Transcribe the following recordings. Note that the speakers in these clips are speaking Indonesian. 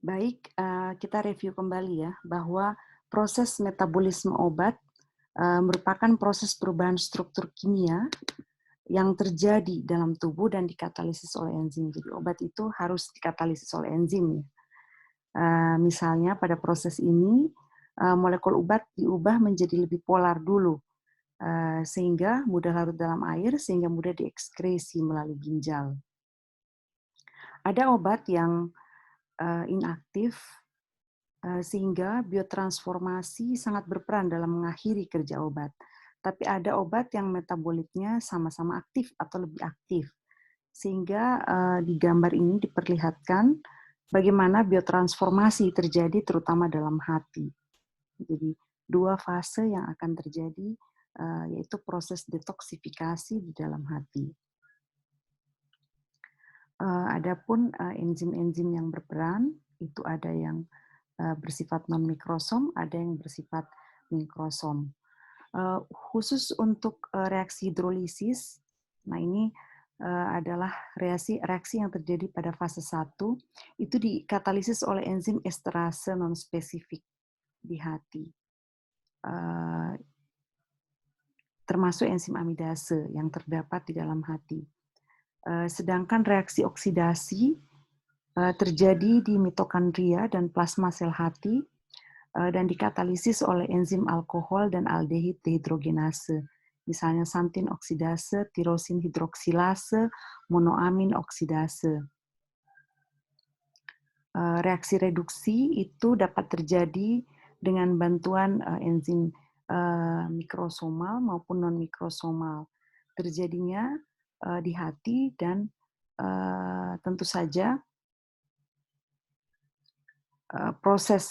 Baik, kita review kembali ya, bahwa proses metabolisme obat merupakan proses perubahan struktur kimia yang terjadi dalam tubuh dan dikatalisis oleh enzim. Jadi obat itu harus dikatalisis oleh enzim ya. Misalnya pada proses ini molekul obat diubah menjadi lebih polar dulu, sehingga mudah larut dalam air, sehingga mudah diekskresi melalui ginjal. Ada obat yang inaktif, sehingga biotransformasi sangat berperan dalam mengakhiri kerja obat. Tapi ada obat yang metabolitnya sama-sama aktif atau lebih aktif. Sehingga di gambar ini diperlihatkan bagaimana biotransformasi terjadi terutama dalam hati. Jadi dua fase yang akan terjadi yaitu proses detoksifikasi di dalam hati. Adapun enzim-enzim yang berperan itu ada yang bersifat non-mikrosom, ada yang bersifat mikrosom. Khusus untuk reaksi hidrolisis, nah ini adalah reaksi yang terjadi pada fase 1, itu dikatalisis oleh enzim esterase non-spesifik di hati. Termasuk enzim amidase yang terdapat di dalam hati. Sedangkan reaksi oksidasi terjadi di mitokondria dan plasma sel hati dan dikatalisis oleh enzim alkohol dan aldehid dehidrogenase. Misalnya santin oksidase, tirosin hidroksilase, monoamin oksidase. Reaksi reduksi itu dapat terjadi dengan bantuan enzim mikrosomal maupun non-mikrosomal. Terjadinya di hati dan tentu saja proses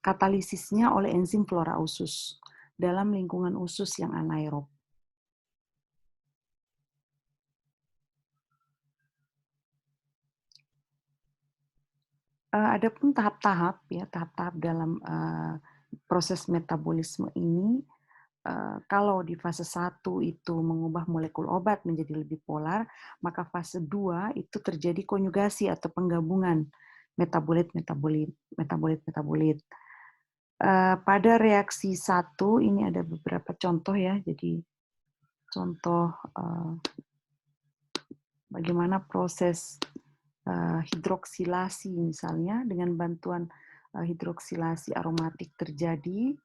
katalisisnya oleh enzim flora usus dalam lingkungan usus yang anaerob. Adapun tahap-tahap ya, tahap-tahap dalam proses metabolisme ini, kalau di fase 1 itu mengubah molekul obat menjadi lebih polar, maka fase 2 itu terjadi konjugasi atau penggabungan metabolit-metabolit. Pada reaksi 1 ini ada beberapa contoh ya, jadi contoh bagaimana proses hidroksilasi misalnya dengan bantuan hidroksilasi aromatik terjadi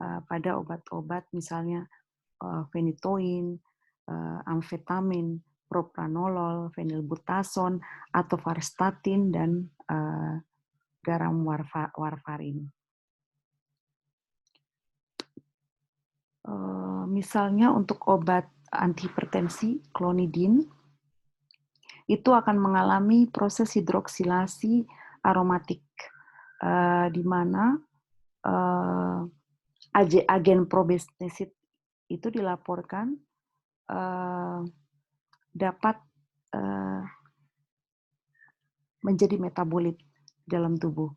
pada obat-obat misalnya fenitoin, amfetamin, propranolol, fenilbutason, atau varstatin, dan garam warfarin. Misalnya untuk obat antihipertensi, klonidin, itu akan mengalami proses hidroksilasi aromatik, di mana agen probestesid itu dilaporkan dapat menjadi metabolit dalam tubuh.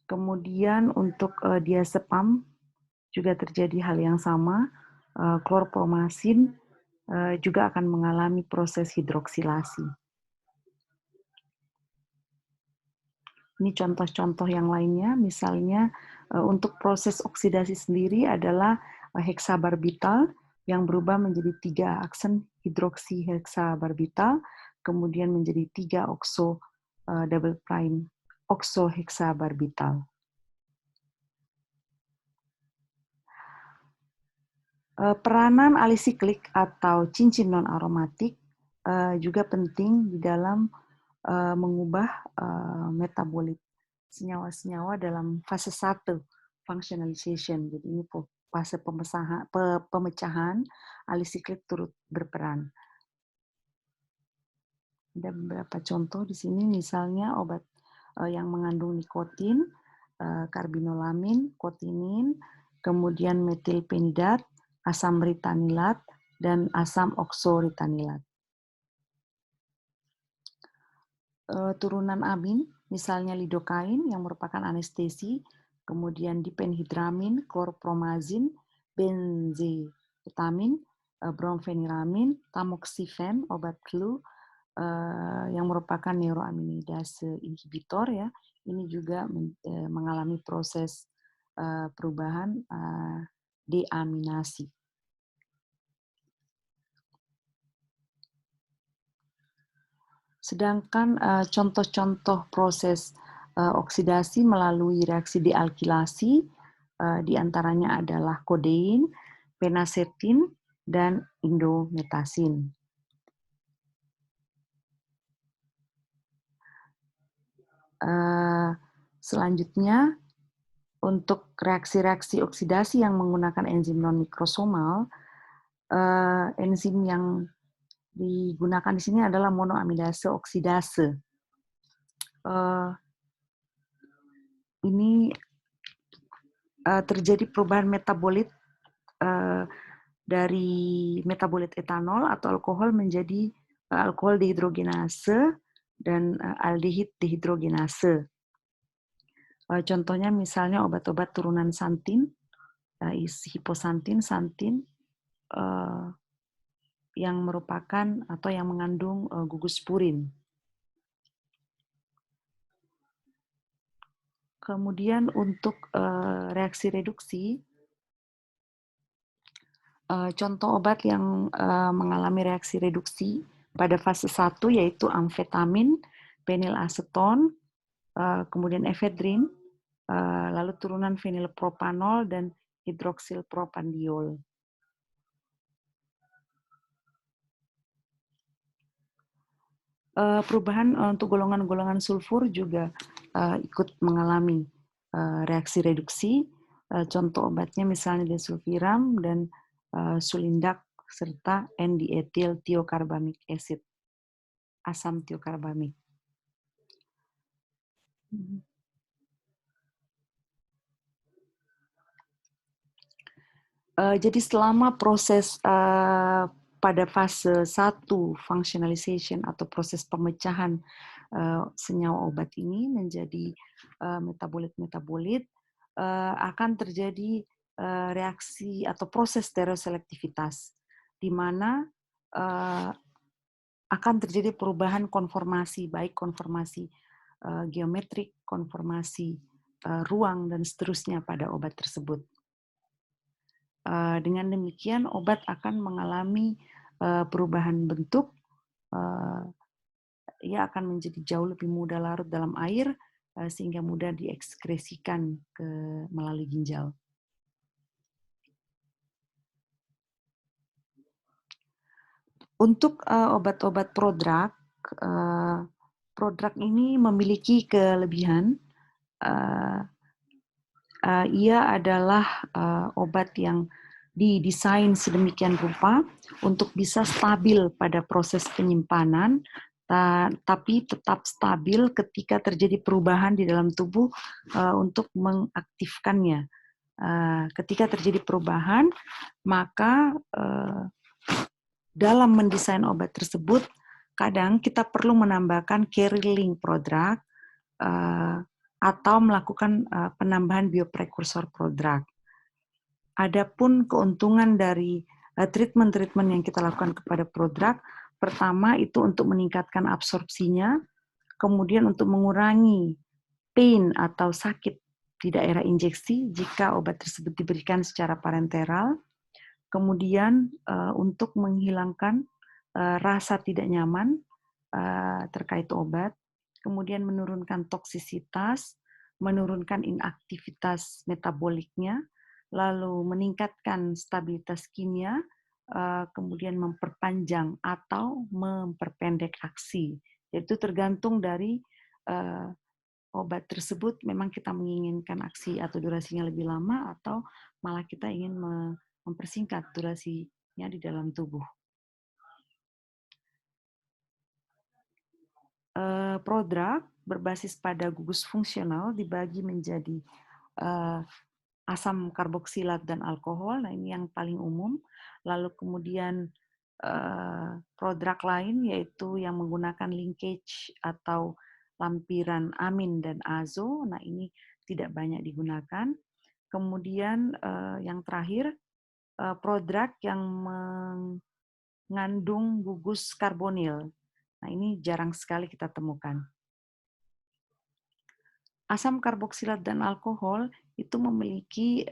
Kemudian untuk diazepam juga terjadi hal yang sama, klorpromasin juga akan mengalami proses hidroksilasi. Ini contoh-contoh yang lainnya, misalnya untuk proses oksidasi sendiri adalah heksabarbital yang berubah menjadi 3 aksen hidroksi heksabarbital, kemudian menjadi 3 okso double prime oksoheksabarbital. Peranan alisiklik atau cincin non-aromatik juga penting di dalam mengubah metabolit senyawa-senyawa dalam fase 1 functionalization. Jadi ini fase pemecahan alisiklik turut berperan. Ada beberapa contoh di sini, misalnya obat yang mengandung nikotin, karbinolamin, kotinin, kemudian metilpenidat, asam ritanilat, dan asam oksoritanilat. Turunan amin, misalnya lidokain yang merupakan anestesi, kemudian dipenhidramin, klorpromazin, benzetamin, bromfeniramin, tamoxifen, obat flu, yang merupakan neuroaminidase inhibitor ya, ini juga mengalami proses perubahan deaminasi. Sedangkan contoh-contoh proses oksidasi melalui reaksi dealkilasi diantaranya adalah kodein, penasetin, dan indometasin. Selanjutnya, untuk reaksi-reaksi oksidasi yang menggunakan enzim non-mikrosomal, enzim yang digunakan di sini adalah monoamidase oksidase. Ini terjadi perubahan metabolit dari metabolit etanol atau alkohol menjadi alkohol dehidrogenase dan aldehid dehidrogenase. Contohnya misalnya obat-obat turunan santin, hiposantin, santin, yang merupakan atau yang mengandung gugus purin. Kemudian untuk reaksi reduksi, contoh obat yang mengalami reaksi reduksi pada fase 1 yaitu amfetamin, fenilaceton, kemudian efedrin, lalu turunan fenilpropanol dan hidroksilpropandiol. Perubahan untuk golongan-golongan sulfur juga ikut mengalami reaksi reduksi. Contoh obatnya misalnya desulfiram dan sulindak serta N-diethyl thiocarbamic acid, asam thiocarbamik. Jadi selama proses pada fase 1 functionalization atau proses pemecahan senyawa obat ini menjadi metabolit-metabolit, akan terjadi reaksi atau proses stereoselektivitas, di mana akan terjadi perubahan konformasi, baik konformasi geometrik, konformasi ruang, dan seterusnya pada obat tersebut. Dengan demikian, obat akan mengalami perubahan bentuk, ia akan menjadi jauh lebih mudah larut dalam air, sehingga mudah diekskresikan melalui ginjal. Untuk obat-obat prodrug, prodrug ini memiliki kelebihan. Ia adalah obat yang didesain sedemikian rupa untuk bisa stabil pada proses penyimpanan, tapi tetap stabil ketika terjadi perubahan di dalam tubuh untuk mengaktifkannya. Ketika terjadi perubahan, maka dalam mendesain obat tersebut, kadang kita perlu menambahkan carrier link prodrug atau melakukan penambahan bioprekursor prodrug. Adapun keuntungan dari treatment-treatment yang kita lakukan kepada prodrug, pertama itu untuk meningkatkan absorpsinya, kemudian untuk mengurangi pain atau sakit di daerah injeksi jika obat tersebut diberikan secara parenteral, kemudian untuk menghilangkan rasa tidak nyaman terkait obat, kemudian menurunkan toksisitas, menurunkan inaktivitas metaboliknya, lalu meningkatkan stabilitas kimia, kemudian memperpanjang atau memperpendek aksi. Itu tergantung dari obat tersebut, memang kita menginginkan aksi atau durasinya lebih lama, atau malah kita ingin mempersingkat durasinya di dalam tubuh. Prodrug berbasis pada gugus fungsional dibagi menjadi asam karboksilat dan alkohol. Nah, ini yang paling umum. Lalu kemudian prodrug lain yaitu yang menggunakan linkage atau lampiran amin dan azo. Nah, ini tidak banyak digunakan. Kemudian yang terakhir prodrug yang mengandung gugus karbonil. Nah, ini jarang sekali kita temukan. asam karboksilat dan alkohol itu memiliki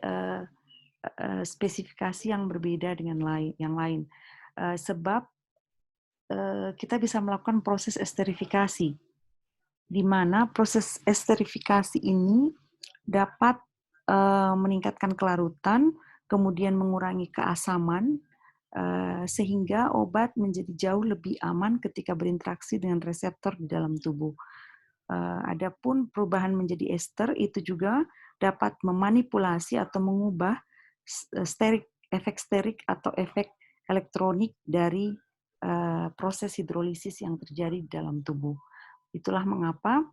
spesifikasi yang berbeda dengan yang lain. Sebab kita bisa melakukan proses esterifikasi, di mana proses esterifikasi ini dapat meningkatkan kelarutan, kemudian mengurangi keasaman, sehingga obat menjadi jauh lebih aman ketika berinteraksi dengan reseptor di dalam tubuh. Adapun perubahan menjadi ester itu juga dapat memanipulasi atau mengubah efek sterik atau efek elektronik dari proses hidrolisis yang terjadi di dalam tubuh. Itulah mengapa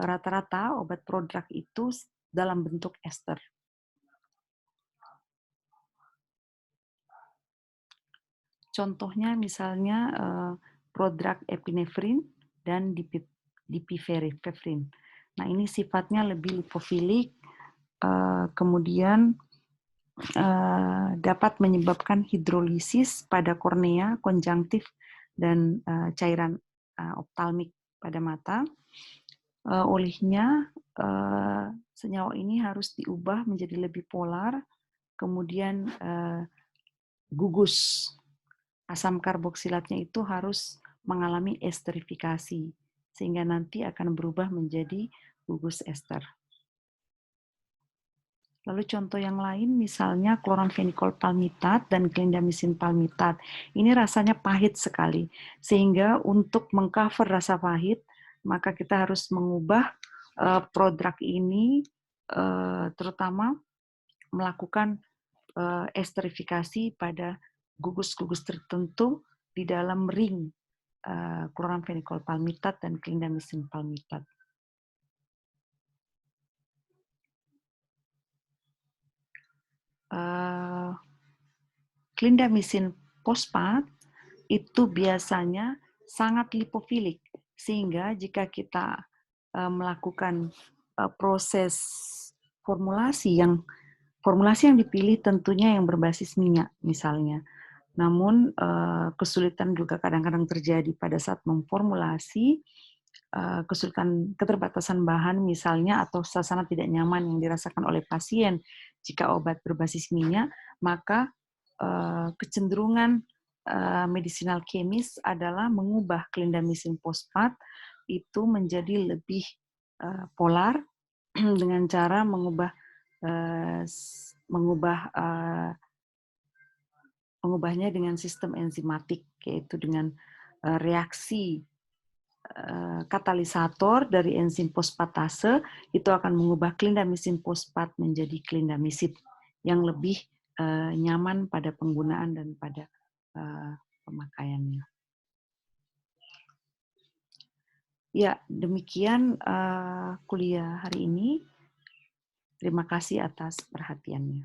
rata-rata obat prodrug itu dalam bentuk ester. Contohnya misalnya prodrug epinefrin dan dipivefrin. Nah, ini sifatnya lebih lipofilik, kemudian dapat menyebabkan hidrolisis pada kornea, konjungtif, dan cairan optalmik pada mata. Olehnya, senyawa ini harus diubah menjadi lebih polar, kemudian gugus. Asam karboksilatnya itu harus mengalami esterifikasi, sehingga nanti akan berubah menjadi gugus ester. Lalu contoh yang lain misalnya kloramfenikol palmitat dan clindamycin palmitat. Ini rasanya pahit sekali, sehingga untuk mengcover rasa pahit, maka kita harus mengubah prodrug ini, terutama melakukan esterifikasi pada gugus-gugus tertentu di dalam ring kloramfenikol palmitat dan clindamycin palmitat. Clindamycin fosfat itu biasanya sangat lipofilik, sehingga jika kita melakukan proses formulasi yang dipilih tentunya yang berbasis minyak misalnya. Namun kesulitan juga kadang-kadang terjadi pada saat memformulasi, kesulitan keterbatasan bahan misalnya, atau suasana tidak nyaman yang dirasakan oleh pasien jika obat berbasis minyak, maka kecenderungan medicinal chemist adalah mengubah clindamycin fosfat itu menjadi lebih polar dengan cara mengubahnya dengan sistem enzimatik, yaitu dengan reaksi katalisator dari enzim fosfatase itu akan mengubah clindamycin fosfat menjadi clindamycin yang lebih nyaman pada penggunaan dan pada pemakaiannya. Ya, demikian kuliah hari ini. Terima kasih atas perhatiannya.